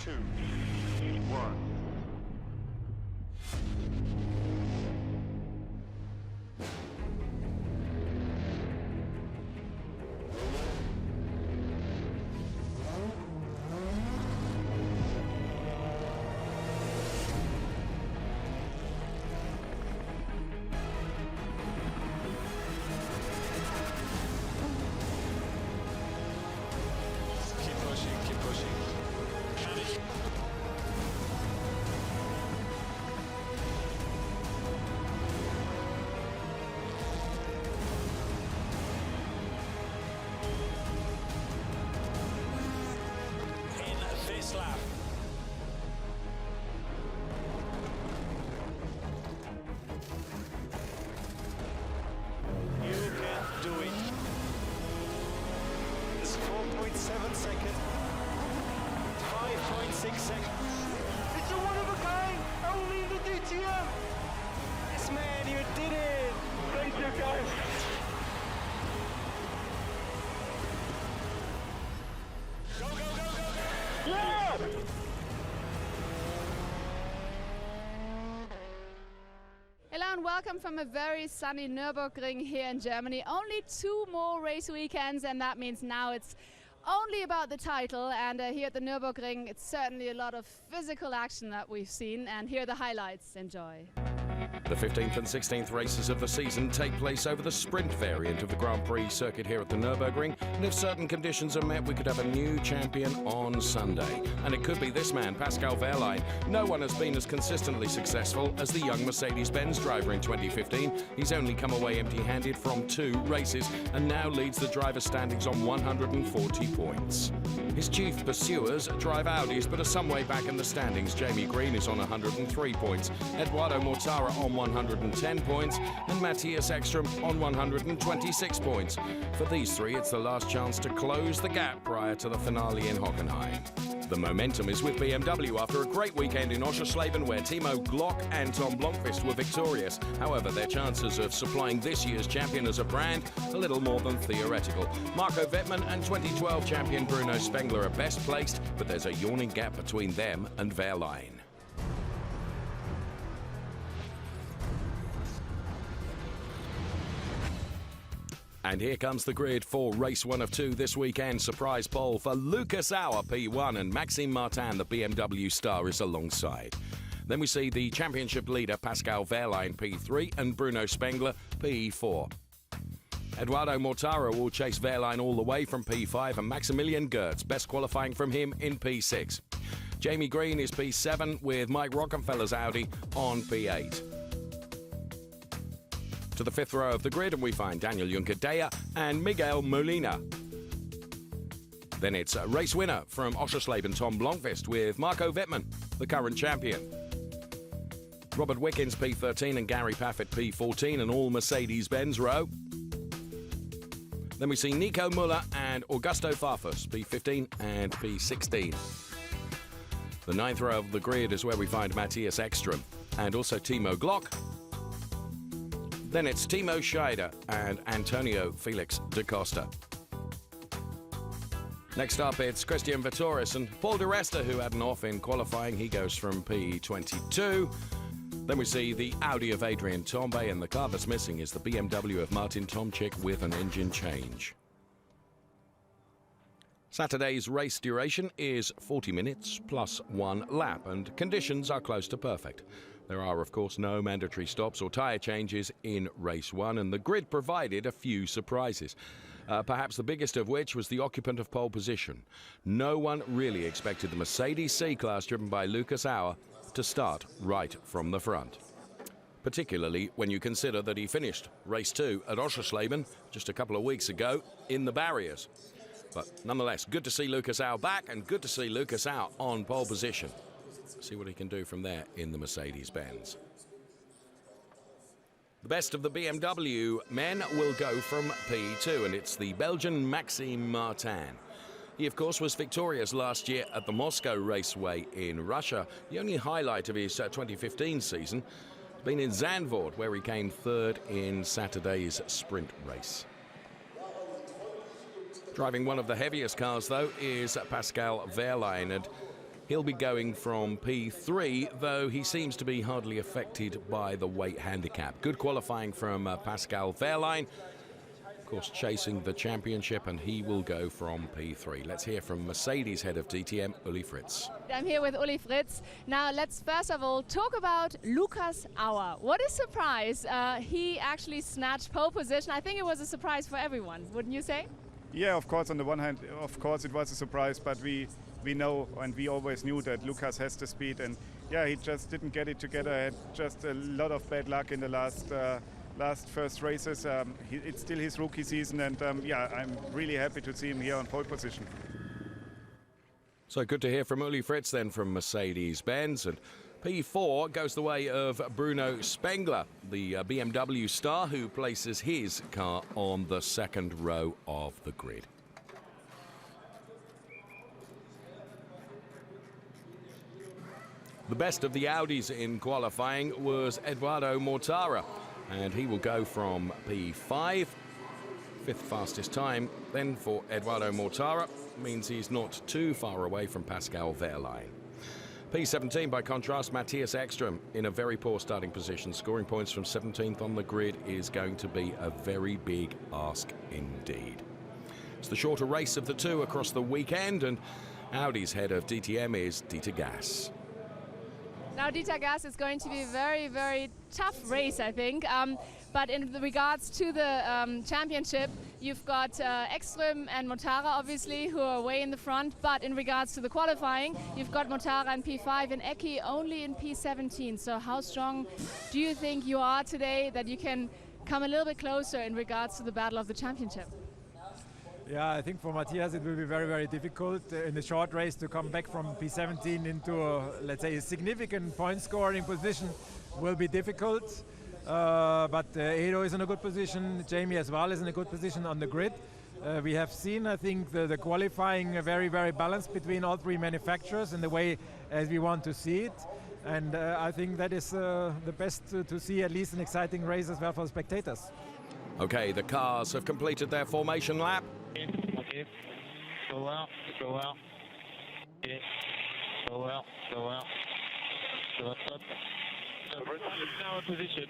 2, 1. Keep pushing. In this lap. You can do it. It's 4.7 seconds. 5.6 seconds. It's a one of a kind, only in the DTM. Yes, man, you did it. Thank you, guys. Go, go, go, go, go. Yeah! Hello and welcome from a very sunny Nürburgring here in Germany. Only 2 more race weekends, and that means now it's only about the title. And here at the Nürburgring, it's certainly a lot of physical action that we've seen. And here are the highlights. Enjoy. The 15th and 16th races of the season take place over the sprint variant of the Grand Prix circuit here at the Nürburgring, and if certain conditions are met, we could have a new champion on Sunday. And it could be this man, Pascal Wehrlein. No one has been as consistently successful as the young Mercedes-Benz driver in 2015. He's only come away empty-handed from 2 races and now leads the driver's standings on 140 points. His chief pursuers drive Audis but are some way back in the standings. Jamie Green is on 103 points, Eduardo Mortara on 110 points, and Matthias Ekstrom on 126 points. For these 3, it's the last chance to close the gap prior to the finale in Hockenheim. The momentum is with BMW after a great weekend in Oschersleben where Timo Glock and Tom Blomqvist were victorious. However, their chances of supplying this year's champion as a brand a little more than theoretical. Marco Wittmann and 2012 champion Bruno Spengler are best placed, but there's a yawning gap between them and Wehrlein. And here comes the grid for race 1 of 2 this weekend. Surprise pole for Lucas Auer, P1, and Maxime Martin, the BMW star, is alongside. Then we see the championship leader Pascal Wehrlein, P3, and Bruno Spengler, P4. Eduardo Mortara will chase Wehrlein all the way from P5, and Maximilian Gertz, best qualifying from him, in P6. Jamie Green is P7 with Mike Rockenfeller's Audi on P8. To the 5th row of the grid, and we find Daniel Juncadella and Miguel Molina. Then it's a race winner from Oschersleben, Tom Blomqvist, with Marco Wittmann, the current champion. Robert Wickens, P13, and Gary Paffett, P14, and all Mercedes-Benz row. Then we see Nico Müller and Augusto Farfus, P15 and P16. The 9th row of the grid is where we find Matthias Ekstrom and also Timo Glock. Then it's Timo Scheider and Antonio Felix da Costa. Next up, it's Christian Vettoris and Paul di Resta, who had an off in qualifying. He goes from P22. Then we see the Audi of Adrian Tombe, and the car that's missing is the BMW of Martin Tomczyk with an engine change. Saturday's race duration is 40 minutes plus 1 lap, and conditions are close to perfect. There are, of course, no mandatory stops or tyre changes in race 1, and the grid provided a few surprises. Perhaps the biggest of which was the occupant of pole position. No one really expected the Mercedes C-Class driven by Lucas Auer to start right from the front. Particularly when you consider that he finished race 2 at Oschersleben just a couple of weeks ago in the barriers. But nonetheless, good to see Lucas Auer back, and good to see Lucas Auer on pole position. See what he can do from there in the Mercedes-Benz. The best of the BMW men will go from P2, and it's the Belgian Maxime Martin. He, of course, was victorious last year at the Moscow Raceway in Russia. The only highlight of his 2015 season has been in Zandvoort, where he came 3rd in Saturday's sprint race. Driving one of the heaviest cars, though, is Pascal Wehrlein, and He'll be going from P3, though he seems to be hardly affected by the weight handicap. Good qualifying from Pascal Wehrlein, of course, chasing the championship, and he will go from P3. Let's hear from Mercedes head of DTM, Uli Fritz. I'm here with Uli Fritz. Now let's first of all talk about Lukas Auer. What a surprise. He actually snatched pole position. I think it was a surprise for everyone, wouldn't you say? Yeah, of course, on the one hand, of course it was a surprise, but we know and we always knew that Lukas has the speed, and yeah, he just didn't get it together. Had just a lot of bad luck in the last first races. It's still his rookie season, and yeah, I'm really happy to see him here on pole position. So good to hear from Uli Fritz then from Mercedes-Benz. And P4 goes the way of Bruno Spengler, the BMW star, who places his car on the second row of the grid. The best of the Audis in qualifying was Eduardo Mortara, and he will go from P5, fifth fastest time. Then for Eduardo Mortara means he's not too far away from Pascal Wehrlein. P17, by contrast, Matthias Ekström in a very poor starting position. Scoring points from 17th on the grid is going to be a very big ask indeed. It's the shorter race of the two across the weekend, and Audi's head of DTM is Dieter Gas. Now Dieter Gas is going to be a very, very tough race, I think. But in regards to the championship, you've got Ekström and Mortara, obviously, who are way in the front. But in regards to the qualifying, you've got Mortara in P5 and Eki only in P17. So how strong do you think you are today that you can come a little bit closer in regards to the battle of the championship? Yeah, I think for Matthias it will be very, very difficult in the short race to come back from P17 into let's say, a significant point scoring position will be difficult. But Edo is in a good position, Jamie as well is in a good position on the grid. We have seen, I think, the qualifying very, very balanced between all three manufacturers in the way as we want to see it. And I think that is the best to see, at least an exciting race as well for spectators. Okay, the cars have completed their formation lap. Okay, go out, go out. Okay, go out, go out. Stop. So now in position.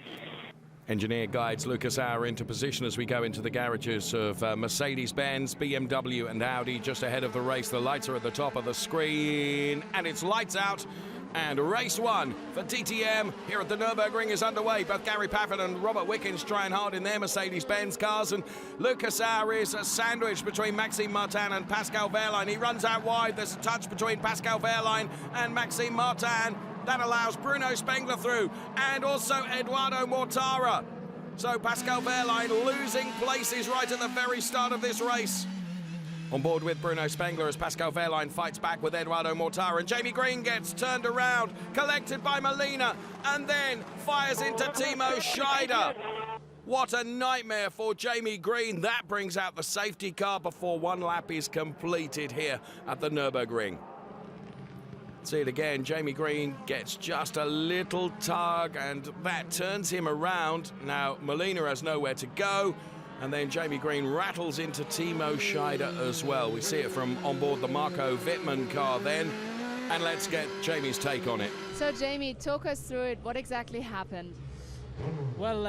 Engineer guides Lukas Auer into position as we go into the garages of Mercedes-Benz, BMW and Audi just ahead of the race. The lights are at the top of the screen and it's lights out. And race one for DTM here at the Nürburgring is underway. Both Gary Paffin and Robert Wickens trying hard in their Mercedes-Benz cars. And Lukas Auer is a sandwich between Maxime Martin and Pascal Wehrlein. He runs out wide. There's a touch between Pascal Wehrlein and Maxime Martin. That allows Bruno Spengler through and also Eduardo Mortara. So Pascal Wehrlein losing places right at the very start of this race. On board with Bruno Spengler as Pascal Wehrlein fights back with Eduardo Mortara, and Jamie Green gets turned around, collected by Molina, and then fires into Timo Scheider. What a nightmare for Jamie Green. That brings out the safety car before one lap is completed here at the Nürburgring. See it again, Jamie Green gets just a little tug, and that turns him around. Now Molina has nowhere to go. And then Jamie Green rattles into Timo Scheider as well. We see it from on board the Marco Wittmann car then. And let's get Jamie's take on it. So Jamie, talk us through it. What exactly happened? Well,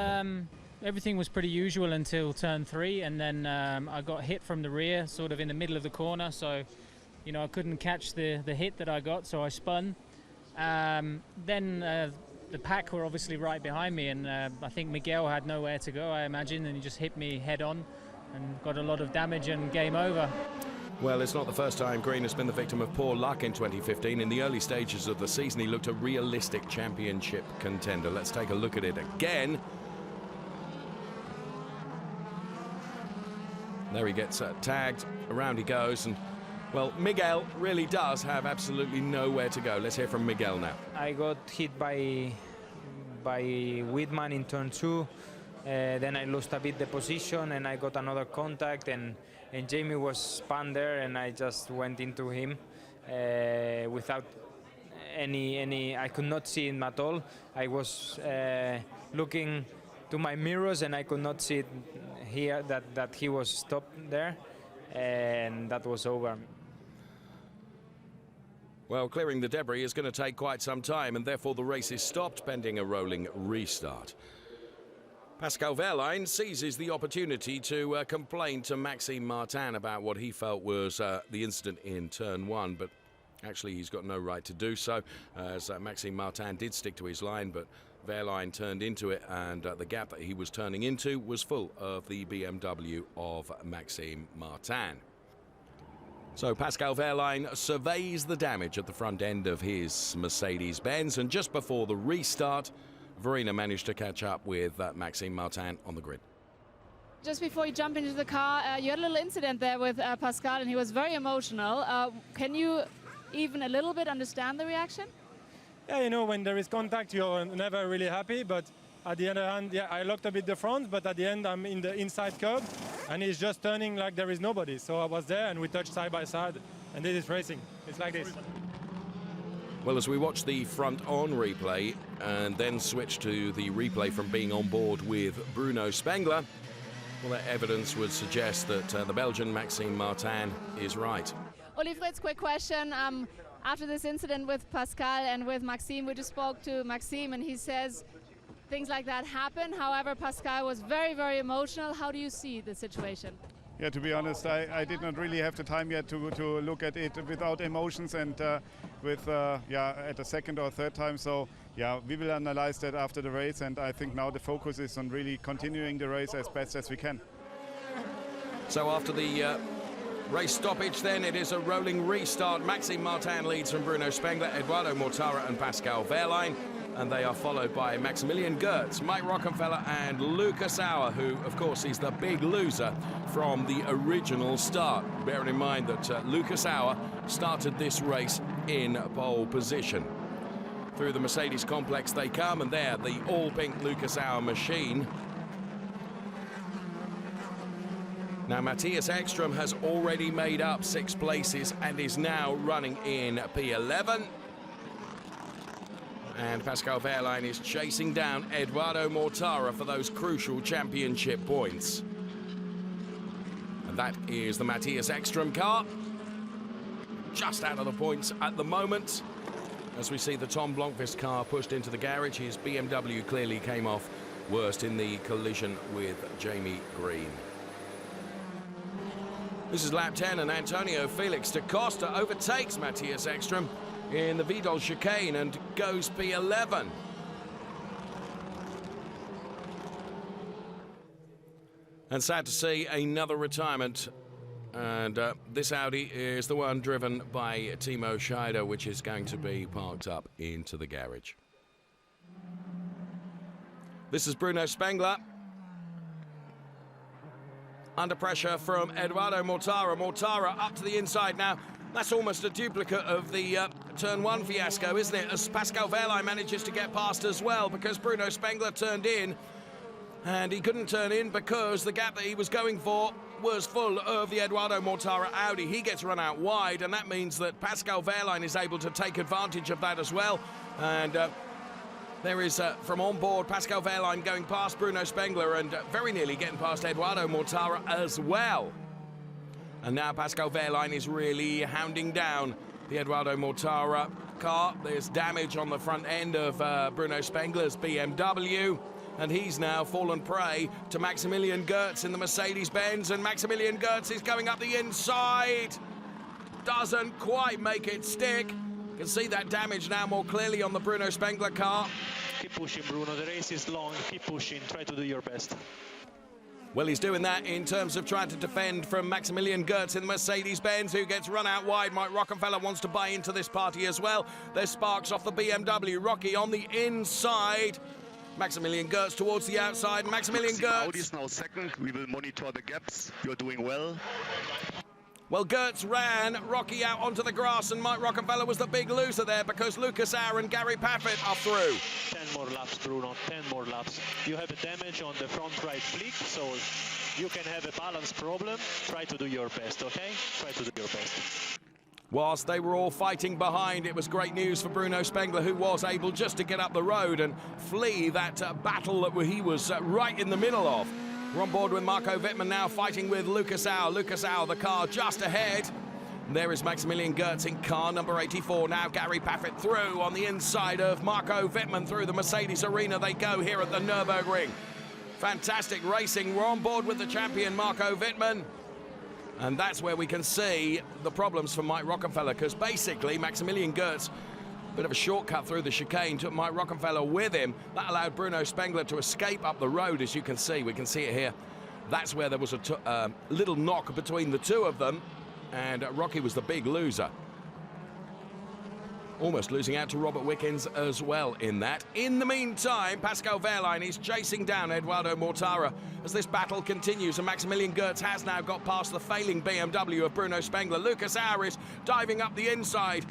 everything was pretty usual until turn 3, and then I got hit from the rear, sort of in the middle of the corner. So, you know, I couldn't catch the hit that I got, so I spun. Then the pack were obviously right behind me, and I think Miguel had nowhere to go, I imagine, and he just hit me head on and got a lot of damage and game over. Well, it's not the first time Green has been the victim of poor luck in 2015. In the early stages of the season, he looked a realistic championship contender. Let's take a look at it again. There he gets tagged, around he goes, and well, Miguel really does have absolutely nowhere to go. Let's hear from Miguel now. I got hit by Wittmann in turn 2. Then I lost a bit the position, and I got another contact, and Jamie was spun there, and I just went into him without any. I could not see him at all. I was looking to my mirrors, and I could not see it here that he was stopped there, and that was over. Well, clearing the debris is going to take quite some time, and therefore the race is stopped pending a rolling restart. Pascal Wehrlein seizes the opportunity to complain to Maxime Martin about what he felt was the incident in turn 1, but actually he's got no right to do so, as Maxime Martin did stick to his line, but Wehrlein turned into it, and the gap that he was turning into was full of the BMW of Maxime Martin. So Pascal Wehrlein surveys the damage at the front end of his Mercedes-Benz, and just before the restart, Verena managed to catch up with Maxime Martin on the grid. Just before you jump into the car, you had a little incident there with Pascal, and he was very emotional. Can you even a little bit understand the reaction? Yeah, you know, when there is contact, you're never really happy, but at the other hand, yeah, I locked a bit the front, but at the end, I'm in the inside curb, and he's just turning like there is nobody. So I was there, and we touched side by side, and this is racing. It's like this. Well, as we watch the front-on replay and then switch to the replay from being on board with Bruno Spengler, well, that evidence would suggest that the Belgian Maxime Martin is right. Oli Fritz, quick question. After this incident with Pascal and with Maxime, we just spoke to Maxime, and he says things like that happen. However, Pascal was very, very emotional. How do you see the situation? Yeah, to be honest, I did not really have the time yet to look at it without emotions and with at the second or third time. So yeah, we will analyze that after the race, and I think now the focus is on really continuing the race as best as we can. So after the race stoppage, then it is a rolling restart. Maxime Martin leads from Bruno Spengler, Eduardo Mortara and Pascal Wehrlein, and they are followed by Maximilian Goertz, Mike Rockenfeller and Lucas Auer, who of course is the big loser from the original start. Bearing in mind that Lucas Auer started this race in pole position. Through the Mercedes complex they come, and there the all-pink Lucas Auer machine. Now Matthias Ekström has already made up 6 places and is now running in P11. And Pascal Wehrlein is chasing down Eduardo Mortara for those crucial championship points. And that is the Matthias Ekström car. Just out of the points at the moment. As we see the Tom Blomqvist car pushed into the garage, his BMW clearly came off worst in the collision with Jamie Green. This is lap 10, and Antonio Felix da Costa overtakes Matthias Ekström in the Vidal chicane and goes P11. And sad to see another retirement, and this Audi is the one driven by Timo Scheider, which is going to be parked up into the garage. This is Bruno Spengler. Under pressure from Eduardo Mortara. Mortara up to the inside now. That's almost a duplicate of the turn 1 fiasco, isn't it? As Pascal Wehrlein manages to get past as well, because Bruno Spengler turned in, and he couldn't turn in because the gap that he was going for was full of the Eduardo Mortara Audi. He gets run out wide, and that means that Pascal Wehrlein is able to take advantage of that as well. And there is, from on board, Pascal Wehrlein going past Bruno Spengler and very nearly getting past Eduardo Mortara as well. And now Pascal Wehrlein is really hounding down the Eduardo Mortara car. There's damage on the front end of Bruno Spengler's BMW, and he's now fallen prey to Maximilian Goertz in the Mercedes-Benz, and Maximilian Goertz is going up the inside. Doesn't quite make it stick. You can see that damage now more clearly on the Bruno Spengler car. Keep pushing, Bruno. The race is long. Keep pushing. Try to do your best. Well, he's doing that in terms of trying to defend from Maximilian Goertz in the Mercedes-Benz, who gets run out wide. Mike Rockenfeller wants to buy into this party as well. There's sparks off the BMW. Rocky on the inside. Maximilian Goertz towards the outside. Maximilian Goertz. Audi is now second. We will monitor the gaps. You're doing well. Well, Goertz ran Rocky out onto the grass, and Mike Rockenfeller was the big loser there because Lucas Auer and Gary Paffett are through. 10 more laps, Bruno, 10 more laps. You have a damage on the front right flick, so you can have a balance problem. Try to do your best, okay? Try to do your best. Whilst they were all fighting behind, it was great news for Bruno Spengler, who was able just to get up the road and flee that battle that he was right in the middle of. We're on board with Marco Wittmann now, fighting with Lucas Auer. Lucas Auer, the car just ahead. There is Maximilian Goertz in car number 84. Now Gary Paffett through on the inside of Marco Wittmann through the Mercedes arena. They go here at the Nürburgring. Fantastic racing. We're on board with the champion, Marco Wittmann. And that's where we can see the problems for Mike Rockenfeller, because basically Maximilian Goertz, bit of a shortcut through the chicane, took Mike Rockenfeller with him. That allowed Bruno Spengler to escape up the road, as you can see. We can see it here. That's where there was a little knock between the two of them. And Rocky was the big loser. Almost losing out to Robert Wickens as well in that. In the meantime, Pascal Wehrlein is chasing down Eduardo Mortara as this battle continues, and Maximilian Goertz has now got past the failing BMW of Bruno Spengler. Lucas Auer diving up the inside.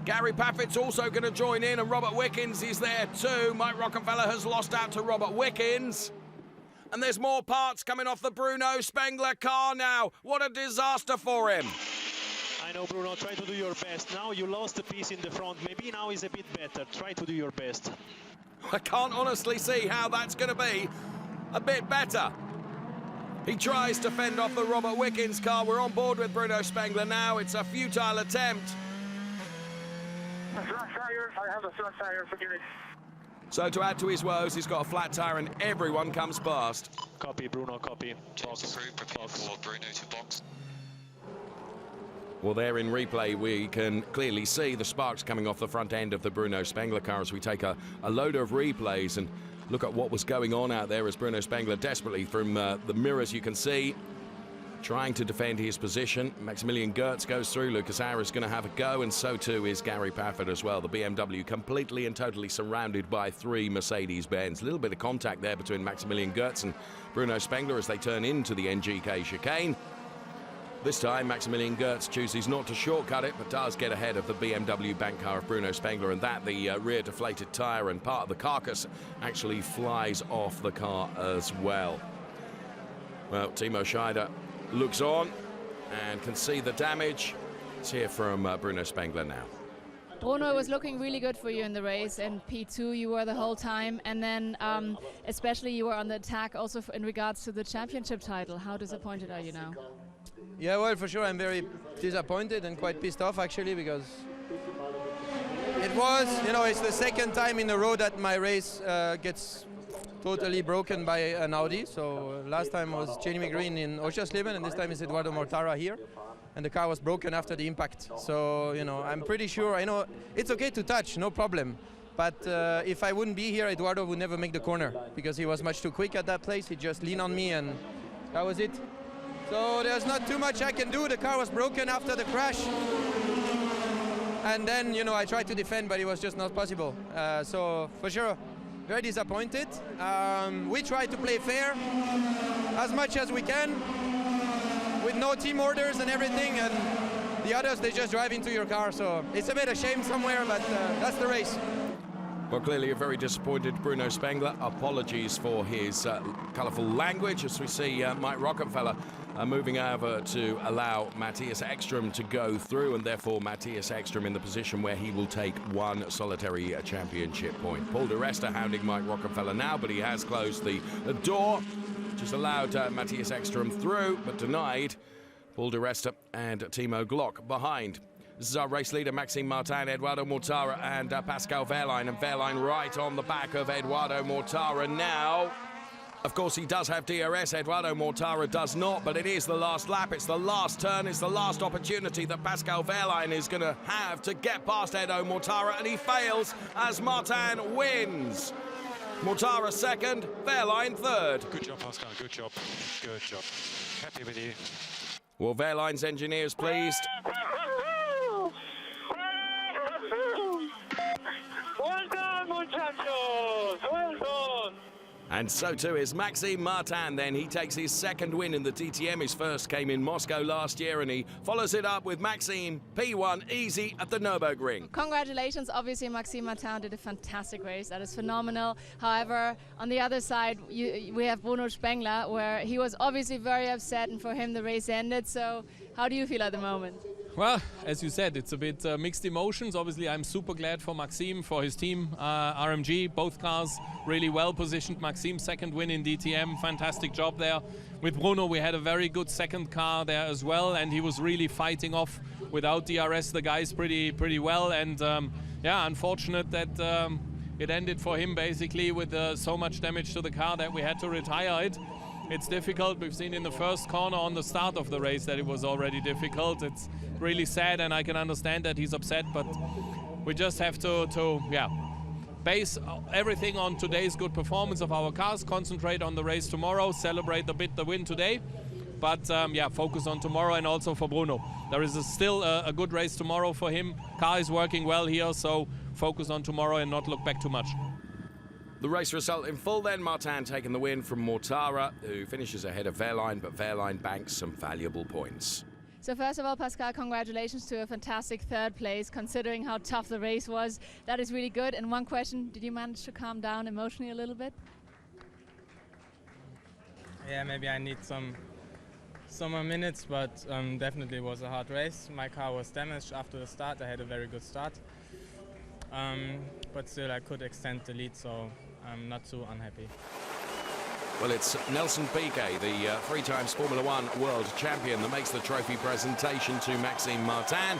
Gary Paffett's also going to join in, and Robert Wickens is there too. Mike Rockenfeller has lost out to Robert Wickens. And there's more parts coming off the Bruno Spengler car now. What a disaster for him. I know, Bruno, try to do your best. Now you lost a piece in the front. Maybe now is a bit better. Try to do your best. I can't honestly see how that's going to be a bit better. He tries to fend off the Robert Wickens car. We're on board with Bruno Spengler now. It's a futile attempt. Flat tire. I have a flat tire. Forget it. So to add to his woes, he's got a flat tire and everyone comes past. Copy, Bruno, copy. Box. Prepare for Bruno to box. Well, there in replay, we can clearly see the sparks coming off the front end of the Bruno Spengler car as we take a load of replays and look at what was going on out there as Bruno Spengler desperately from the mirrors you can see, trying to defend his position. Maximilian Goertz goes through. Lucas Auer is going to have a go, and so too is Gary Paffett as well. The BMW completely and totally surrounded by three Mercedes-Benz. A little bit of contact there between Maximilian Goertz and Bruno Spengler as they turn into the NGK chicane. This time, Maximilian Goertz chooses not to shortcut it, but does get ahead of the BMW bank car of Bruno Spengler, and that the rear deflated tyre and part of the carcass actually flies off the car as well. Well, Timo Scheider looks on and can see the damage. Let's hear from Bruno Spengler now. Bruno, was looking really good for you in the race. In P2 you were the whole time, and then especially you were on the attack also in regards to the championship title. How disappointed are you now? Yeah, well, for sure I'm very disappointed and quite pissed off actually, because it was, you know, it's the second time in a row that my race gets totally broken by an Audi. So last time was Jamie Green in Oschersleben, and this time is Eduardo Mortara here, and the car was broken after the impact. So, you know, I'm pretty sure, I know it's okay to touch, no problem, but if I wouldn't be here, Eduardo would never make the corner because he was much too quick at that place. He just leaned on me and that was it. So there's not too much I can do. The car was broken after the crash, and then, you know, I tried to defend, but it was just not possible. So for sure, very disappointed. We try to play fair as much as we can with no team orders and everything, and the others, they just drive into your car. So it's a bit of shame somewhere, but that's the race. Well, clearly a very disappointed Bruno Spengler. Apologies for his colourful language as we see Mike Rockenfeller moving over to allow Matthias Ekstrom to go through, and therefore Matthias Ekstrom in the position where he will take one solitary championship point. Paul di Resta hounding Mike Rockenfeller now, but he has closed the door, which has allowed Matthias Ekstrom through, but denied Paul di Resta and Timo Glock behind. This is our race leader, Maxime Martin, Eduardo Mortara and Pascal Wehrlein, and Wehrlein right on the back of Eduardo Mortara now. Of course, he does have DRS, Eduardo Mortara does not, but it is the last lap, it's the last turn, it's the last opportunity that Pascal Wehrlein is going to have to get past Edo Mortara, and he fails as Martin wins. Mortara second, Wehrlein third. Good job, Pascal, good job, good job. Happy with you. Well, Wehrlein's engineers pleased. Well done, muchachos! Well done! And so too is Maxime Martin then. He takes his second win in the DTM. His first came in Moscow last year, and he follows it up with Maxime P1 easy at the Nürburgring. Congratulations. Obviously, Maxime Martin did a fantastic race. That is phenomenal. However, on the other side, we have Bruno Spengler, where he was obviously very upset, and for him the race ended. So how do you feel at the moment? Well, as you said, it's a bit mixed emotions. Obviously, I'm super glad for Maxime, for his team, RMG. Both cars really well positioned. Maxime's second win in DTM, fantastic job there. With Bruno, we had a very good second car there as well, and he was really fighting off without DRS the guys pretty well. And yeah, unfortunate that it ended for him basically with so much damage to the car that we had to retire it. It's difficult. We've seen in the first corner on the start of the race that it was already difficult. It's really sad, and I can understand that he's upset, but we just have to base everything on today's good performance of our cars, concentrate on the race tomorrow, celebrate the win today, but yeah, focus on tomorrow. And also for Bruno, there is still a good race tomorrow for him. Car is working well here, so focus on tomorrow and not look back too much. The race result in full then, Martin taking the win from Mortara, who finishes ahead of Wehrlein, but Wehrlein banks some valuable points. So first of all, Pascal, congratulations to a fantastic third place, considering how tough the race was. That is really good. And one question, did you manage to calm down emotionally a little bit? Yeah, maybe I need some more minutes, but definitely it was a hard race. My car was damaged after the start. I had a very good start. But still I could extend the lead, so I'm not too unhappy. Well, it's Nelson Pike, the three times Formula One world champion, that makes the trophy presentation to Maxime Martin.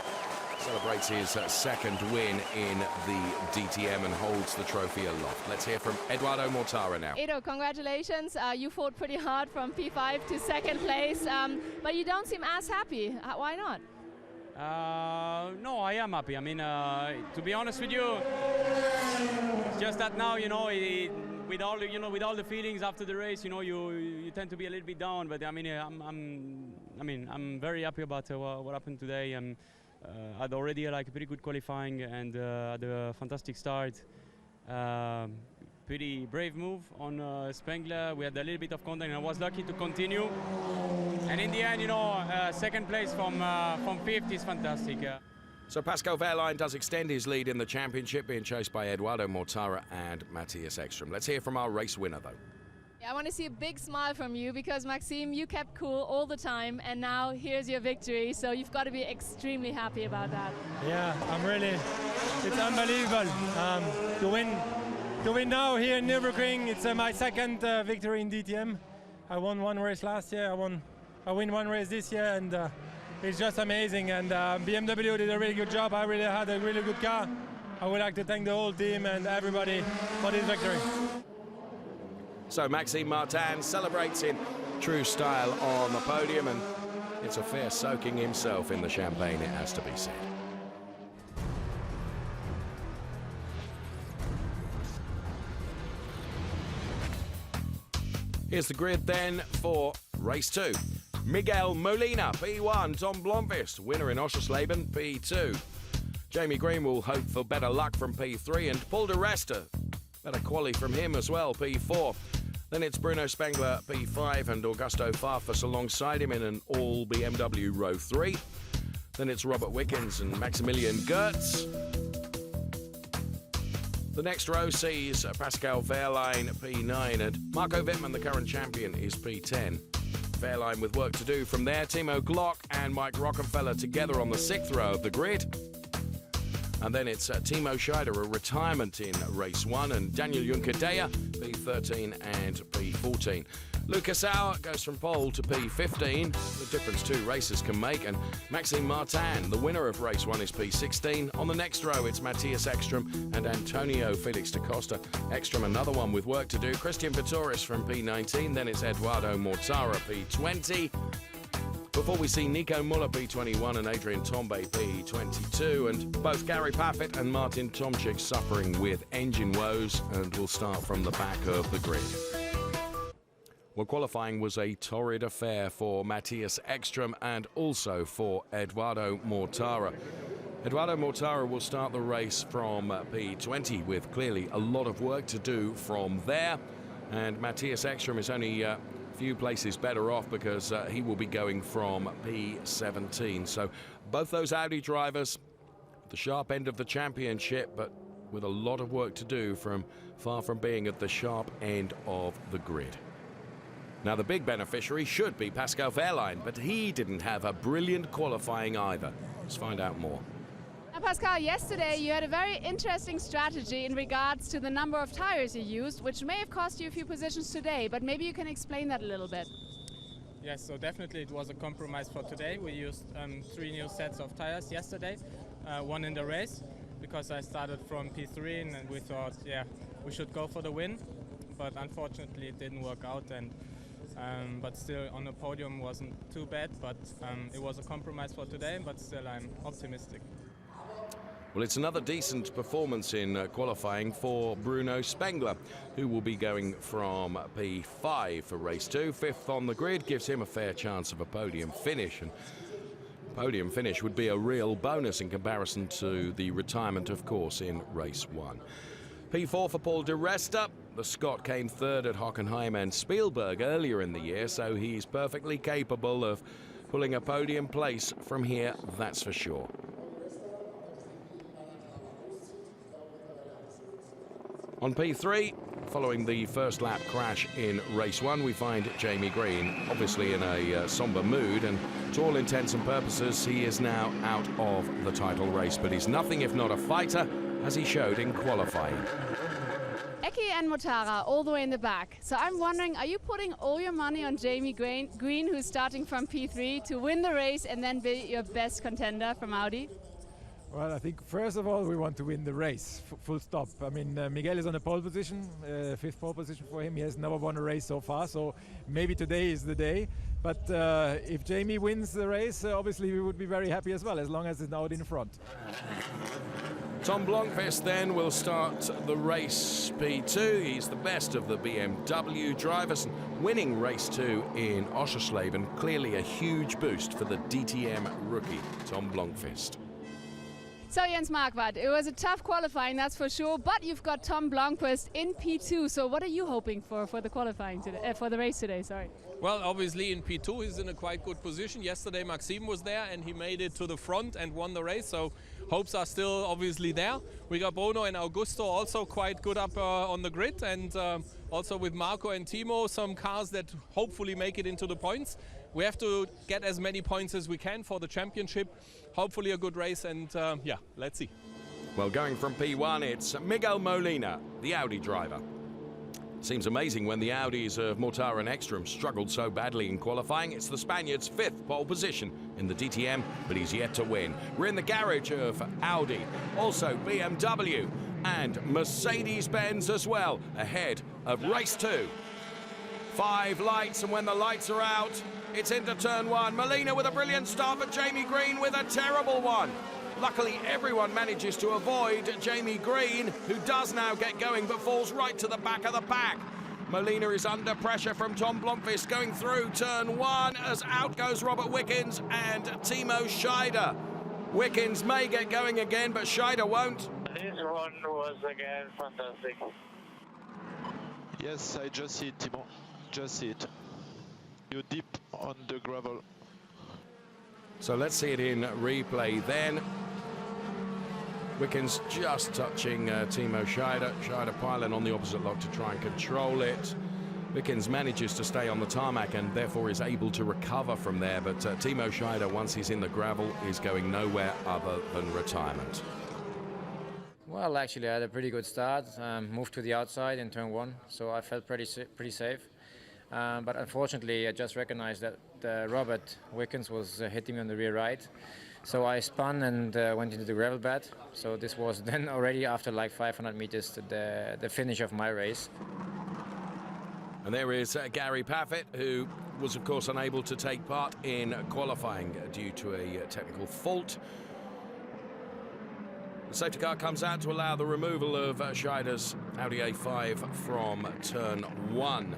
Celebrates his second win in the DTM and holds the trophy aloft. Let's hear from Eduardo Mortara now. Edo, congratulations. You fought pretty hard from P5 to second place, but you don't seem as happy. Why not? No, I am happy. I mean, to be honest with you, it's just that now, you know, with all the feelings after the race, you know, you tend to be a little bit down. But I mean, I'm very happy about what happened today. And had already like a pretty good qualifying and had a fantastic start. Pretty brave move on Spengler. We had a little bit of contact, and I was lucky to continue. And in the end, you know, second place from fifth is fantastic. So Pascal Wehrlein does extend his lead in the championship, being chased by Eduardo Mortara and Matthias Ekstrom. Let's hear from our race winner, though. Yeah, I want to see a big smile from you, because Maxime, you kept cool all the time, and now here's your victory. So you've got to be extremely happy about that. Yeah, it's unbelievable to win now here in Nürburgring. It's my second victory in DTM. I won one race last year. I win one race this year, and it's just amazing. And BMW did a really good job. I really had a really good car. I would like to thank the whole team and everybody for this victory. So Maxime Martin celebrates in true style on the podium, and it's a fair soaking himself in the champagne, it has to be said. Here's the grid then for race 2. Miguel Molina, P1. Tom Blomqvist, winner in Oschersleben, P2. Jamie Green will hope for better luck from P3, and Paul de Resta, better quali from him as well, P4. Then it's Bruno Spengler, P5, and Augusto Farfus alongside him in an all BMW row 3. Then it's Robert Wickens and Maximilian Goertz. The next row sees Pascal Wehrlein, P9, and Marco Wittmann, the current champion, is P10. Wehrlein with work to do from there. Timo Glock and Mike Rockenfeller together on the 6th row of the grid. And then it's Timo Scheider, a retirement in race 1, and Daniel Juncker-Deyer, P13 and P14. Lucas Auer goes from pole to P15, the difference 2 races can make, and Maxime Martin, the winner of race 1, is P16. On the next row, it's Matthias Ekstrom and Antonio Felix da Costa. Ekstrom, another one with work to do. Christian Vitoris from P19, then it's Eduardo Mortara, P20. Before we see Nico Muller, P21, and Adrian Tombe, P22, and both Gary Paffett and Martin Tomczyk suffering with engine woes, and we'll start from the back of the grid. Well, qualifying was a torrid affair for Matthias Ekstrom and also for Eduardo Mortara. Eduardo Mortara will start the race from P20 with clearly a lot of work to do from there, and Matthias Ekstrom is only a few places better off because he will be going from P17. So both those Audi drivers at the sharp end of the championship, but with a lot of work to do, far from being at the sharp end of the grid. Now, the big beneficiary should be Pascal Wehrlein, but he didn't have a brilliant qualifying either. Let's find out more. Now, Pascal, yesterday you had a very interesting strategy in regards to the number of tires you used, which may have cost you a few positions today, but maybe you can explain that a little bit. Yes, so definitely it was a compromise for today. We used 3 new sets of tires yesterday, 1 in the race, because I started from P3 and we thought, yeah, we should go for the win, but unfortunately it didn't work out. And but still on the podium wasn't too bad, but it was a compromise for today, but still I'm optimistic. Well, it's another decent performance in qualifying for Bruno Spengler, who will be going from P5 for race 2. 5th on the grid gives him a fair chance of a podium finish, and podium finish would be a real bonus in comparison to the retirement, of course, in race 1. P4 for Paul de Resta. The Scot came 3rd at Hockenheim and Spielberg earlier in the year, so he's perfectly capable of pulling a podium place from here, that's for sure. On P3, following the first lap crash in race 1, we find Jamie Green, obviously in a somber mood, and to all intents and purposes, he is now out of the title race, but he's nothing if not a fighter, as he showed in qualifying. Eki and Motara all the way in the back. So I'm wondering, are you putting all your money on Jamie Green, who's starting from P3 to win the race and then be your best contender from Audi? Well, I think first of all we want to win the race, full stop. I mean, Miguel is on the pole position, 5th pole position for him. He has never won a race so far, so maybe today is the day. But if Jamie wins the race, obviously we would be very happy as well, as long as it's out in front. Tom Blomqvist then will start the race P2. He's the best of the BMW drivers, winning race 2 in Oschersleben. Clearly a huge boost for the DTM rookie, Tom Blomqvist. So Jens Marquardt, it was a tough qualifying, that's for sure, but you've got Tom Blomqvist in P2. So what are you hoping for the qualifying today, for the race today? Sorry. Well, obviously in P2 he's in a quite good position. Yesterday Maxime was there and he made it to the front and won the race, so hopes are still obviously there. We got Bruno and Augusto also quite good up on the grid, and also with Marco and Timo, some cars that hopefully make it into the points. We have to get as many points as we can for the championship. Hopefully a good race, and yeah, let's see. Well, going from P1, it's Miguel Molina, the Audi driver. Seems amazing when the Audis of Mortara and Ekstrom struggled so badly in qualifying. It's the Spaniard's 5th pole position in the DTM, but he's yet to win. We're in the garage of Audi, also BMW and Mercedes-Benz as well, ahead of race 2. 5 lights, and when the lights are out, it's into turn 1. Molina with a brilliant start, but Jamie Green with a terrible one. Luckily, everyone manages to avoid Jamie Green, who does now get going, but falls right to the back of the pack. Molina is under pressure from Tom Blomqvist going through turn 1, as out goes Robert Wickens and Timo Scheider. Wickens may get going again, but Scheider won't. This one was again fantastic. Yes, I just see it, Timo. Just see it. You're deep on the gravel. So let's see it in replay then. Wickens just touching Timo Scheider. Scheider piling on the opposite lock to try and control it. Wickens manages to stay on the tarmac and therefore is able to recover from there. But Timo Scheider, once he's in the gravel, is going nowhere other than retirement. Well, actually, I had a pretty good start. Moved to the outside in turn 1, so I felt pretty safe. But unfortunately, I just recognized that Robert Wickens was hitting me on the rear right. So I spun and went into the gravel bed. So this was then already after like 500 meters the finish of my race. And there is Gary Paffett, who was, of course, unable to take part in qualifying due to a technical fault. The safety car comes out to allow the removal of Scheider's Audi A5 from turn 1.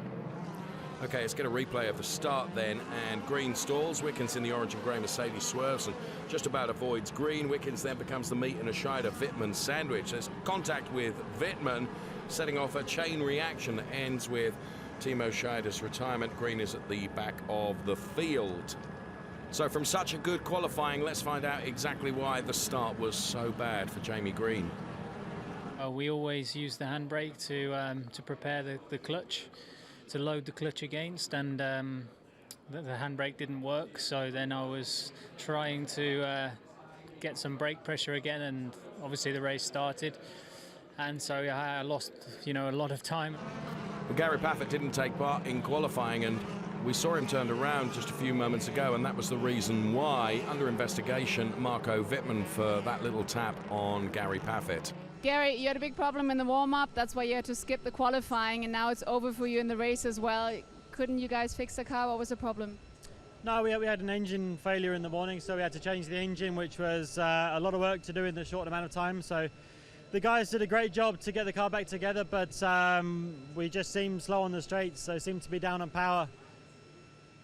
Okay, let's get a replay of the start then, and Green stalls. Wickens in the orange and grey Mercedes swerves and just about avoids Green. Wickens then becomes the meat in a Scheider-Wittmann sandwich. There's contact with Wittmann, setting off a chain reaction that ends with Timo Scheider's retirement. Green is at the back of the field. So from such a good qualifying, let's find out exactly why the start was so bad for Jamie Green. We always use the handbrake to prepare the clutch. load the clutch against, and the handbrake didn't work. So then I was trying to get some brake pressure again, and obviously the race started, and so I lost, a lot of time. Well, Gary Paffett didn't take part in qualifying, and we saw him turned around just a few moments ago, and that was the reason why, under investigation, Marco Wittmann for that little tap on Gary Paffett. Gary, you had a big problem in the warm-up. That's why you had to skip the qualifying, and now it's over for you in the race as well. Couldn't you guys fix the car? What was the problem? No, we had an engine failure in the morning, so we had to change the engine, which was a lot of work to do in the short amount of time. So the guys did a great job to get the car back together, but we just seemed slow on the straights, so seemed to be down on power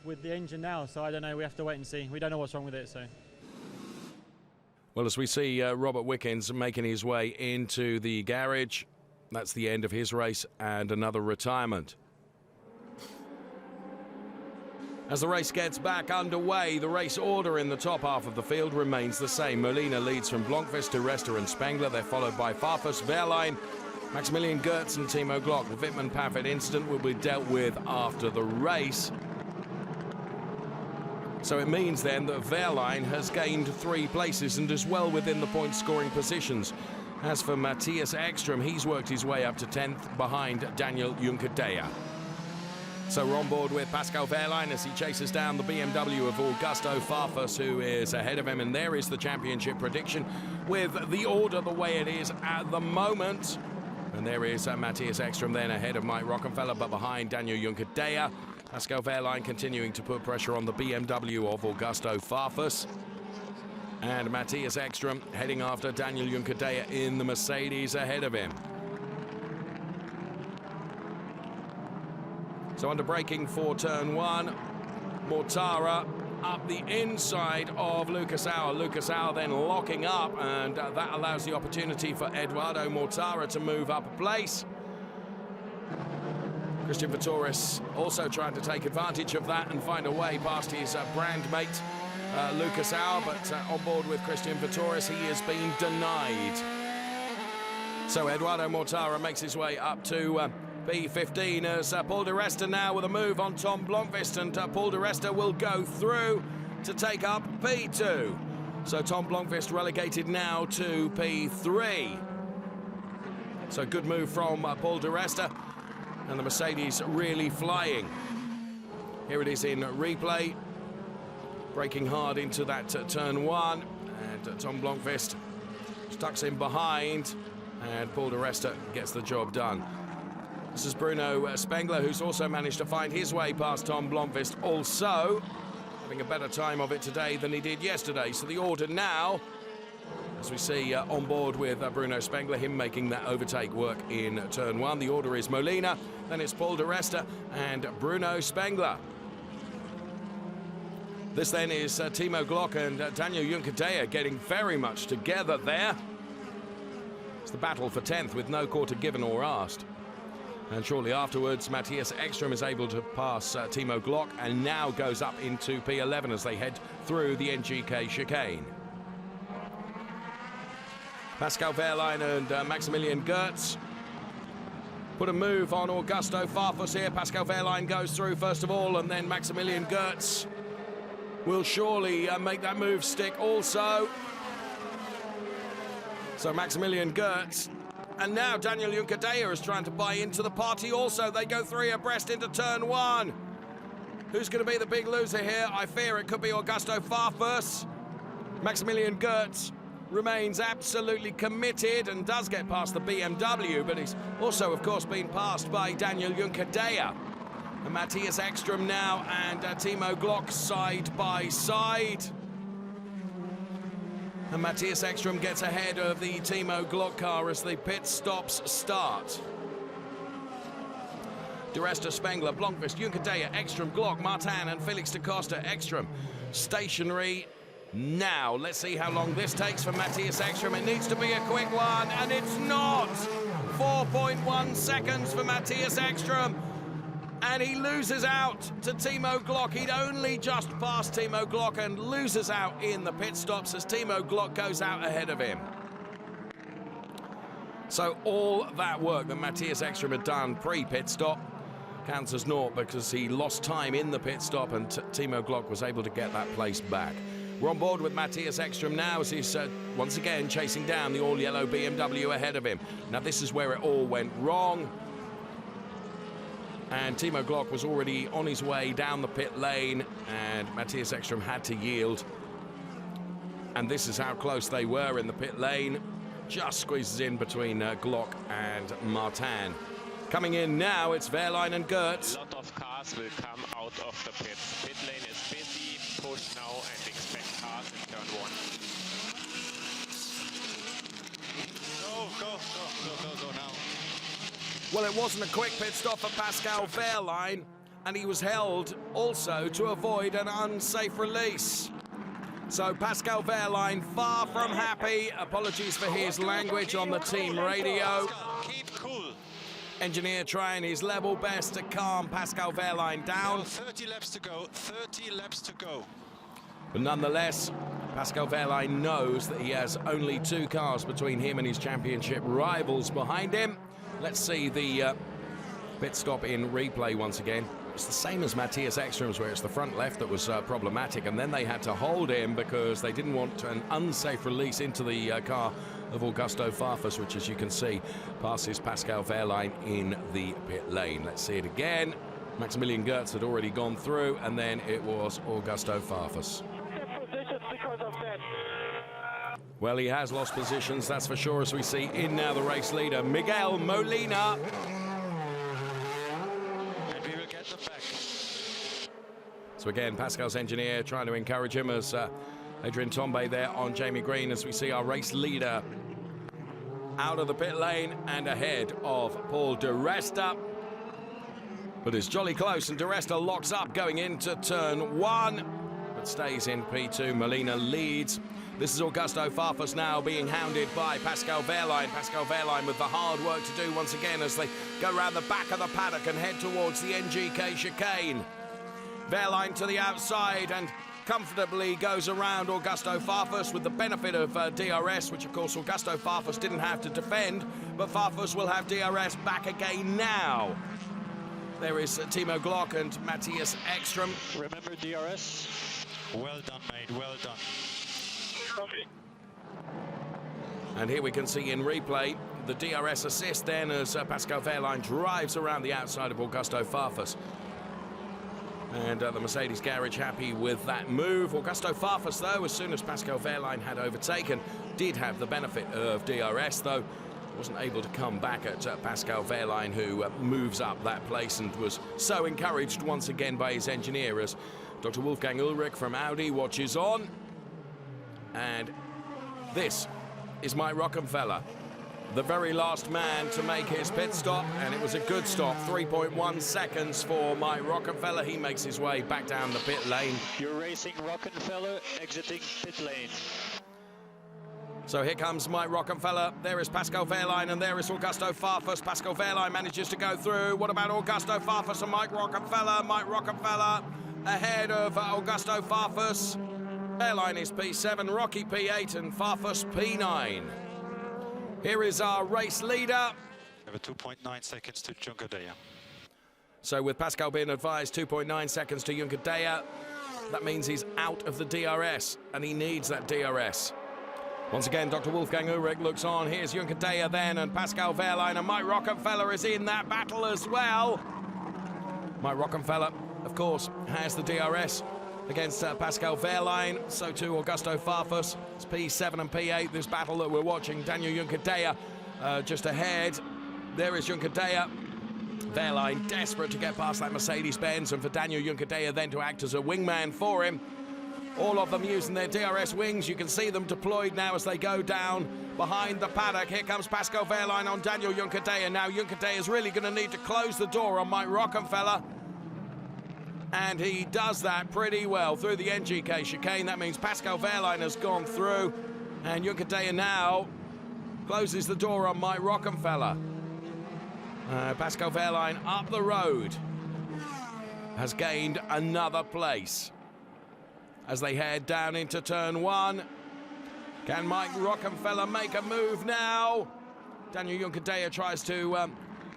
with the engine now. So I don't know, we have to wait and see. We don't know what's wrong with it. So. Well, as we see Robert Wickens making his way into the garage, that's the end of his race and another retirement. As the race gets back underway, the race order in the top half of the field remains the same. Molina leads from Blomqvist to Resta and Spengler. They're followed by Farfus, Wehrlein, Maximilian Goertz and Timo Glock. The Wittmann-Paffett incident will be dealt with after the race. So it means then that Wehrlein has gained 3 places and is well within the point-scoring positions. As for Matthias Ekström, he's worked his way up to 10th behind Daniel Juncadella. So we're on board with Pascal Wehrlein as he chases down the BMW of Augusto Farfus, who is ahead of him, and there is the championship prediction with the order the way it is at the moment. And there is Matthias Ekström then ahead of Mike Rockenfeller, but behind Daniel Juncadella. Pascal Wehrlein continuing to put pressure on the BMW of Augusto Farfus. And Matthias Ekström heading after Daniel Juncadella in the Mercedes ahead of him. So under braking for turn 1, Mortara up the inside of Lucas Auer. Lucas Auer then locking up, and that allows the opportunity for Eduardo Mortara to move up a place. Christian Vittoris also trying to take advantage of that and find a way past his brand mate Lucas Auer, but on board with Christian Vittoris, he has been denied. So Eduardo Mortara makes his way up to P15 as Paul de Resta now with a move on Tom Blomqvist, and Paul de Resta will go through to take up P2. So Tom Blomqvist relegated now to P3. So good move from Paul de Resta, and the Mercedes really flying. Here it is in replay, braking hard into that turn 1, and Tom Blomqvist stucks in behind, and Paul de Resta gets the job done. This is Bruno Spengler, who's also managed to find his way past Tom Blomqvist, also having a better time of it today than he did yesterday. So the order now, as we see on board with Bruno Spengler, him making that overtake work in turn 1. The order is Molina, then it's Paul de Resta and Bruno Spengler. This then is Timo Glock and Daniel Juncadella getting very much together there. It's the battle for 10th with no quarter given or asked. And shortly afterwards, Matthias Ekström is able to pass Timo Glock and now goes up into P11 as they head through the NGK chicane. Pascal Wehrlein and Maximilian Goertz put a move on Augusto Farfus here. Pascal Wehrlein goes through first of all, and then Maximilian Goertz will surely make that move stick also. So Maximilian Goertz. And now Daniel Juncadella is trying to buy into the party also. They go 3 abreast into turn 1. Who's going to be the big loser here? I fear it could be Augusto Farfus. Maximilian Goertz remains absolutely committed and does get past the BMW, but he's also, of course, been passed by Daniel Juncadella. And Matthias Ekström now and Timo Glock side by side. And Matthias Ekström gets ahead of the Timo Glock car as the pit stops start. De Resta, Spengler, Blomqvist, Juncadella, Ekström, Glock, Martin and Felix da Costa. Ekström stationary now. Let's see how long this takes for Matthias Ekström. It needs to be a quick one, and it's not. 4.1 seconds for Matthias Ekström. And he loses out to Timo Glock. He'd only just passed Timo Glock and loses out in the pit stops as Timo Glock goes out ahead of him. So all that work that Matthias Ekström had done pre-pit stop counts as naught because he lost time in the pit stop, and Timo Glock was able to get that place back. We're on board with Matthias Ekström now as he's once again chasing down the all-yellow BMW ahead of him. Now this is where it all went wrong. And Timo Glock was already on his way down the pit lane, and Matthias Ekström had to yield. And this is how close they were in the pit lane. Just squeezes in between Glock and Martin. Coming in now, it's Wehrlein and Gertz. A lot of cars will come out of the pit. Pit lane is busy. Push now and expect cars in turn 1. Go now. Well, it wasn't a quick pit stop for Pascal Wehrlein, and he was held also to avoid an unsafe release. So Pascal Wehrlein far from happy. Apologies for his language on the team radio. Keep cool. Engineer trying his level best to calm Pascal Wehrlein down. 30 laps to go, 30 laps to go. But nonetheless, Pascal Wehrlein knows that he has only 2 cars between him and his championship rivals behind him. Let's see the pit stop in replay once again. It's the same as Matthias Ekström's, where it's the front left that was problematic, and then they had to hold him because they didn't want an unsafe release into the car of Augusto Farfus, which, as you can see, passes Pascal Wehrlein in the pit lane. Let's see it again. Maximilian Gertz had already gone through, and then it was Augusto Farfus. Well, he has lost positions, that's for sure, as we see in now the race leader, Miguel Molina. And we will get them back. So again, Pascal's engineer trying to encourage him as Adrian Tombe there on Jamie Green, as we see our race leader out of the pit lane and ahead of Paul de Resta. But it's jolly close, and de Resta locks up going into turn 1, but stays in P2. Molina leads. This is Augusto Farfus now being hounded by Pascal Wehrlein. Pascal Wehrlein with the hard work to do once again as they go around the back of the paddock and head towards the NGK chicane. Wehrlein to the outside and comfortably goes around Augusto Farfus with the benefit of DRS, which of course Augusto Farfus didn't have to defend, but Farfus will have DRS back again now. There is Timo Glock and Matthias Ekström. Remember DRS? Well done, mate, well done. And here we can see in replay the DRS assist then as Pascal Wehrlein drives around the outside of Augusto Farfus. And the Mercedes garage happy with that move. Augusto Farfus, though, as soon as Pascal Wehrlein had overtaken, did have the benefit of DRS, though wasn't able to come back at Pascal Wehrlein, who moves up that place and was so encouraged once again by his engineer as Dr. Wolfgang Ullrich from Audi watches on. And this is Mike Rockenfeller, the very last man to make his pit stop, and it was a good stop. 3.1 seconds for Mike Rockenfeller. He makes his way back down the pit lane. You're racing Rockenfeller, exiting pit lane. So here comes Mike Rockenfeller. There is Pascal Wehrlein, and there is Augusto Farfus. Pascal Wehrlein manages to go through. What about Augusto Farfus and Mike Rockenfeller? Mike Rockenfeller ahead of Augusto Farfus. Wehrlein is P7, Rocky P8, and Farfus P9. Here is our race leader. We have a 2.9 seconds to Juncker-Deya. So with Pascal being advised 2.9 seconds to Juncker-Deya, that means he's out of the DRS, and he needs that DRS. Once again, Dr. Wolfgang Ullrich looks on. Here's Juncker-Deya then, and Pascal Wehrlein, and Mike Rockenfeller is in that battle as well. Mike Rockenfeller, of course, has the DRS against Pascal Wehrlein, so too Augusto Farfus. It's P7 and P8, this battle that we're watching. Daniel Juncker-Deya just ahead. There is Juncker-Deya. Wehrlein desperate to get past that Mercedes-Benz, and for Daniel Juncker-Deya then to act as a wingman for him. All of them using their DRS wings. You can see them deployed now as they go down behind the paddock. Here comes Pascal Wehrlein on Daniel Juncker-Deya. Now Juncker-Deya is really going to need to close the door on Mike Rockenfeller. And he does that pretty well through the NGK chicane. That means Pascal Wehrlein has gone through, and Juncker-Deya now closes the door on Mike Rockenfeller. Pascal Wehrlein up the road has gained another place as they head down into turn 1. Can Mike Rockenfeller make a move now? Daniel Juncker-Deya tries to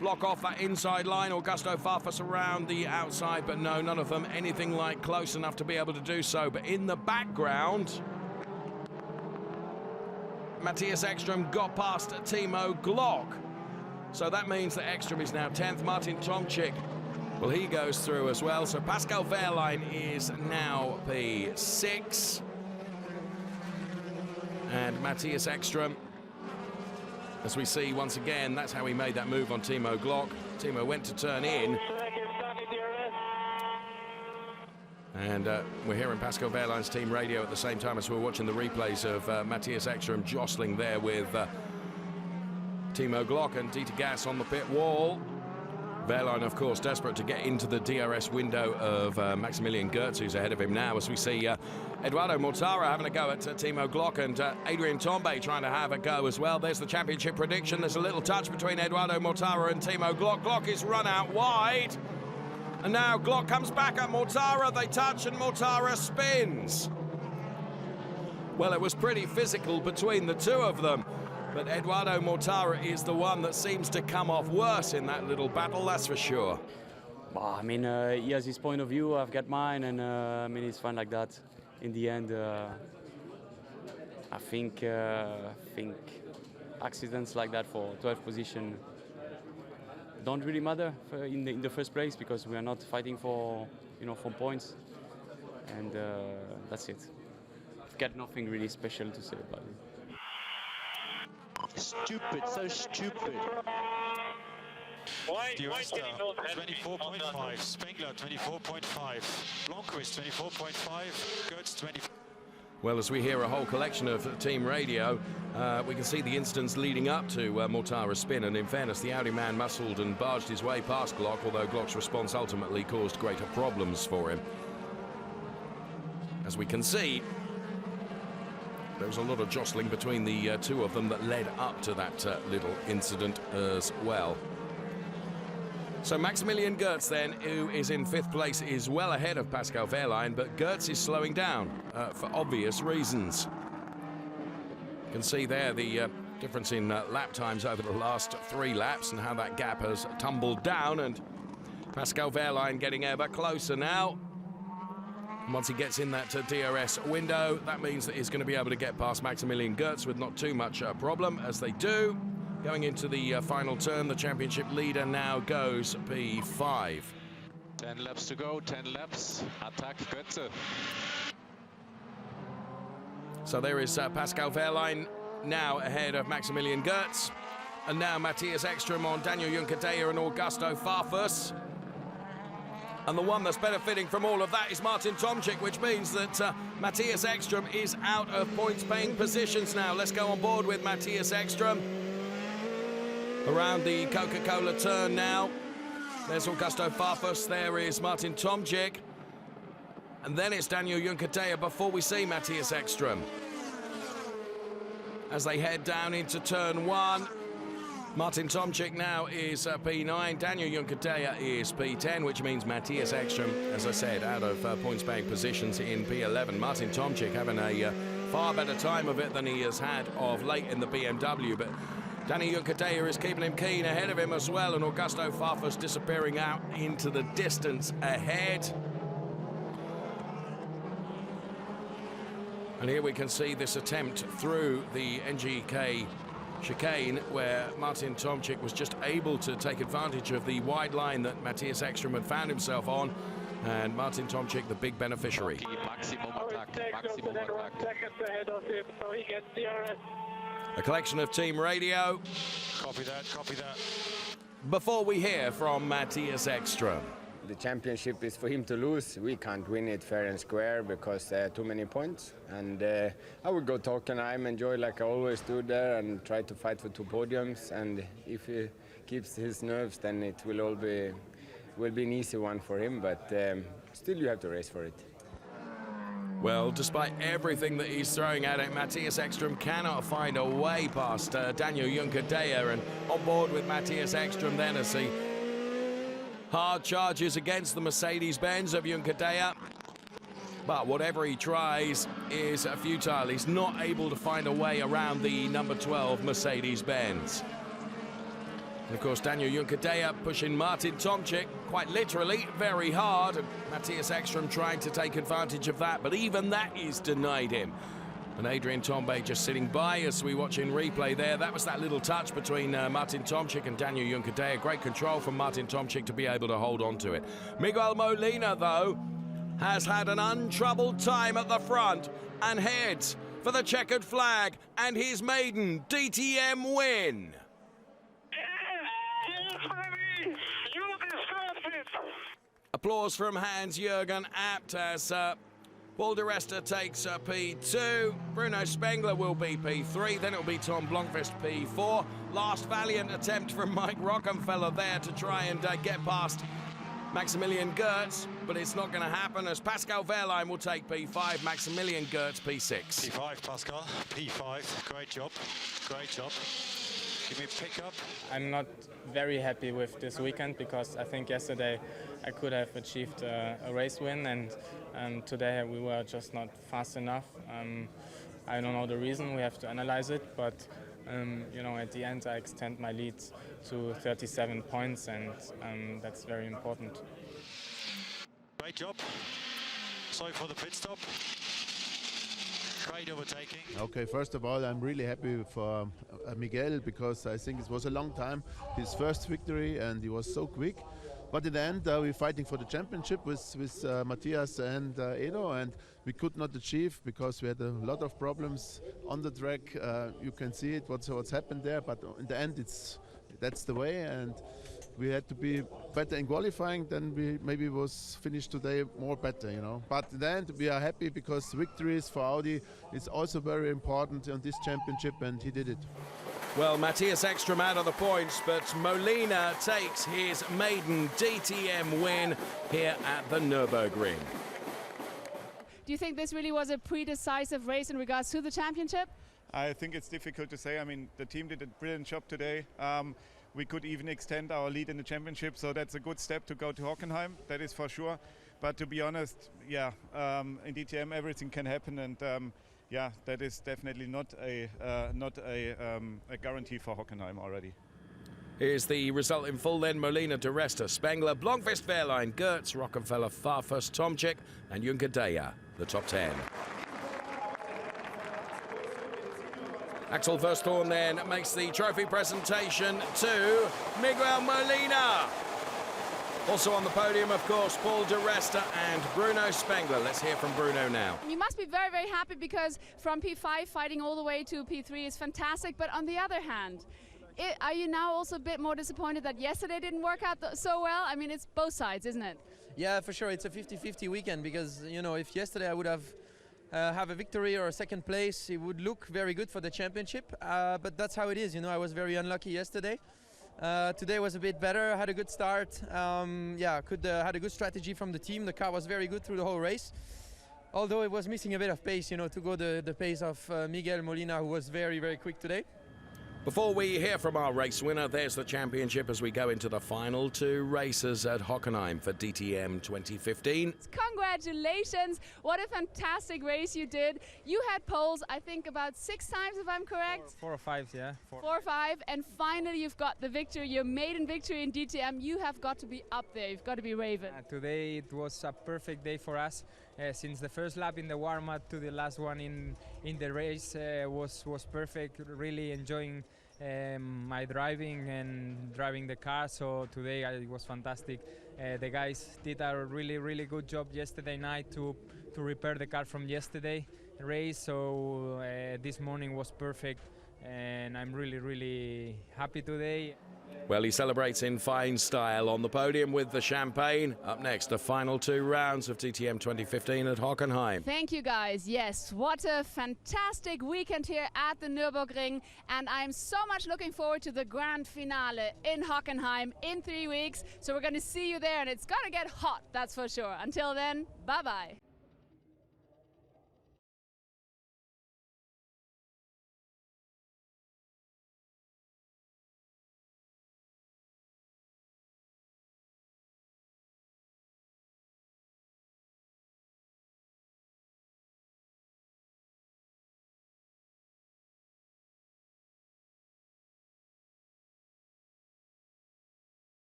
block off that inside line. Augusto Farfus around the outside, but no, none of them anything like close enough to be able to do so. But in the background, Matthias Ekström got past Timo Glock. So that means that Ekström is now 10th. Martin Tomczyk, well, he goes through as well. So Pascal Wehrlein is now P6. And Matthias Ekström, as we see once again, that's how he made that move on Timo Glock. Timo went to turn in. And we're hearing Pascal Wehrlein's team radio at the same time as we're watching the replays of Matthias Ekström jostling there with Timo Glock and Dieter Gas on the pit wall. Wehrlein, of course, desperate to get into the DRS window of Maximilian Goertz, who's ahead of him now, as we see Eduardo Mortara having a go at Timo Glock and Adrien Tombe trying to have a go as well. There's the championship prediction. There's a little touch between Eduardo Mortara and Timo Glock. Glock is run out wide. And now Glock comes back at Mortara. They touch and Mortara spins. Well, it was pretty physical between the two of them. But Eduardo Mortara is the one that seems to come off worse in that little battle, that's for sure. Well, I mean, he has his point of view, I've got mine, and I mean, it's fun like that. In the end, I think accidents like that for 12th position don't really matter in the first place, because we are not fighting for, for points, and that's it. I've got nothing really special to say about it. Stupid, so stupid. Di Resta, 24.5, Spengler, 24.5, Blomqvist, 24.5, Goertz, 20. Well, as we hear a whole collection of team radio, we can see the incidents leading up to Mortara's spin, and in fairness, the Audi man muscled and barged his way past Glock, although Glock's response ultimately caused greater problems for him. As we can see, there was a lot of jostling between the two of them that led up to that little incident as well. So Maximilian Goertz then, who is in 5th place, is well ahead of Pascal Wehrlein, but Goertz is slowing down for obvious reasons. You can see there the difference in lap times over the last 3 laps and how that gap has tumbled down, and Pascal Wehrlein getting ever closer now. Once he gets in that DRS window, that means that he's going to be able to get past Maximilian Goertz with not too much problem, as they do. Going into the final turn, the championship leader now goes P5. 10 laps to go, 10 laps, attack Goertz. So there is Pascal Wehrlein now ahead of Maximilian Goertz. And now Matthias Ekström on Daniel Juncker-Deyer and Augusto Farfus. And the one that's benefiting from all of that is Martin Tomczyk, which means that Matthias Ekström is out of points-paying positions now. Let's go on board with Matthias Ekström. Around the Coca-Cola turn now. There's Augusto Farfus, there is Martin Tomczyk. And then it's Daniel Juncker-Deyer before we see Matthias Ekström. As they head down into turn 1. Martin Tomczyk now is P9, Daniel Juncker-Deyer is P10, which means Matthias Ekström, as I said, out of points-paying positions in P11. Martin Tomczyk having a far better time of it than he has had of late in the BMW, but Daniel Juncker-Deyer is keeping him keen ahead of him as well, and Augusto Farfus disappearing out into the distance ahead. And here we can see this attempt through the NGK chicane, where Martin Tomczyk was just able to take advantage of the wide line that Matthias Ekström had found himself on, and Martin Tomczyk the big beneficiary. Maximum attack, maximum attack. Ahead of him, so he gets DRS. A collection of team radio. Copy that, copy that. Before we hear from Matthias Ekström. The championship is for him to lose. We can't win it fair and square because too many points. And I will go Tockenheim, enjoy like I always do there, and try to fight for 2 podiums. And if he keeps his nerves, then it will be an easy one for him. But still, you have to race for it. Well, despite everything that he's throwing at it, Matthias Ekström cannot find a way past Daniel Juncker-Deyer, and on board with Matthias Ekström then as he hard charges against the Mercedes-Benz of Juncker-Deyer. But whatever he tries is futile. He's not able to find a way around the number 12 Mercedes-Benz. And of course, Daniel Juncadella pushing Martin Tomczyk quite literally very hard, and Matthias Ekström trying to take advantage of that, but even that is denied him. And Adrian Tombe just sitting by as we watch in replay there. That was that little touch between Martin Tomczyk and Daniel Juncadella. Great control from Martin Tomczyk to be able to hold on to it. Miguel Molina, though, has had an untroubled time at the front and heads for the checkered flag and his maiden DTM win. Applause from Hans-Jürgen Abt as Paul de Resta takes P2. Bruno Spengler will be P3. Then it'll be Tom Blomqvist P4. Last valiant attempt from Mike Rockenfeller there to try and get past Maximilian Goertz, but it's not going to happen as Pascal Wehrlein will take P5, Maximilian Goertz P6. P5, Pascal. P5. Great job. Great job. Give me a pick up. I'm not very happy with this weekend because I think yesterday I could have achieved a race win, and today we were just not fast enough. I don't know the reason, we have to analyze it, but you know, at the end I extend my lead to 37 points, and that's very important. Great job. Sorry for the pit stop. Great overtaking. Okay, first of all, I'm really happy for Miguel because I think it was a long time, his first victory, and he was so quick. But in the end, we're fighting for the championship with Matthias and Edo, and we could not achieve because we had a lot of problems on the track. You can see it, what's happened there, but in the end, that's the way, and we had to be better in qualifying than we maybe was finished today more better, you know. But in the end, we are happy because victories for Audi is also very important on this championship, and he did it. Well, Matthias Ekström out of the points, but Molina takes his maiden DTM win here at the Nürburgring. Do you think this really was a pre-decisive race in regards to the championship? I think it's difficult to say. I mean, the team did a brilliant job today. We could even extend our lead in the championship, so that's a good step to go to Hockenheim, that is for sure. But to be honest, yeah, in DTM everything can happen, and yeah, that is definitely not a guarantee for Hockenheim already. Here's the result in full then. Molina, de Resta, Spengler, Blomqvist, Wehrlein, Goertz, Rockenfeller, Farfus, Tomczyk and Juncadella, the top 10. Axel Verstthorn then makes the trophy presentation to Miguel Molina. Also on the podium, of course, Paul de Resta and Bruno Spengler. Let's hear from Bruno now. You must be very, very happy because from P5 fighting all the way to P3 is fantastic. But on the other hand, are you now also a bit more disappointed that yesterday didn't work out so well? I mean, it's both sides, isn't it? Yeah, for sure. It's a 50-50 weekend because, you know, if yesterday I would have a victory or a second place, it would look very good for the championship. But that's how it is. You know, I was very unlucky yesterday. Today was a bit better, had a good start. Yeah, had a good strategy from the team. The car was very good through the whole race. Although it was missing a bit of pace, you know, to go the pace of Miguel Molina, who was very, very quick today. Before we hear from our race winner, there's the championship as we go into the final two races at Hockenheim for DTM 2015. Congratulations. What a fantastic race you did. You had poles, I think, about 6 times, if I'm correct. 4 or 5, yeah. 4 or 5, and finally you've got the victory, your maiden victory in DTM. You have got to be up there. You've got to be raving. Today it was a perfect day for us. Since the first lap in the warm-up to the last one in the race was perfect. Really enjoying my driving and driving the car. So today it was fantastic. The guys did a really good job yesterday night to repair the car from yesterday race. So this morning was perfect, and I'm really happy today. Well, he celebrates in fine style on the podium with the champagne. Up next, the final 2 rounds of DTM 2015 at Hockenheim. Thank you, guys. Yes, what a fantastic weekend here at the Nürburgring. And I'm so much looking forward to the grand finale in Hockenheim in 3 weeks. So we're going to see you there, and it's going to get hot, that's for sure. Until then, bye-bye.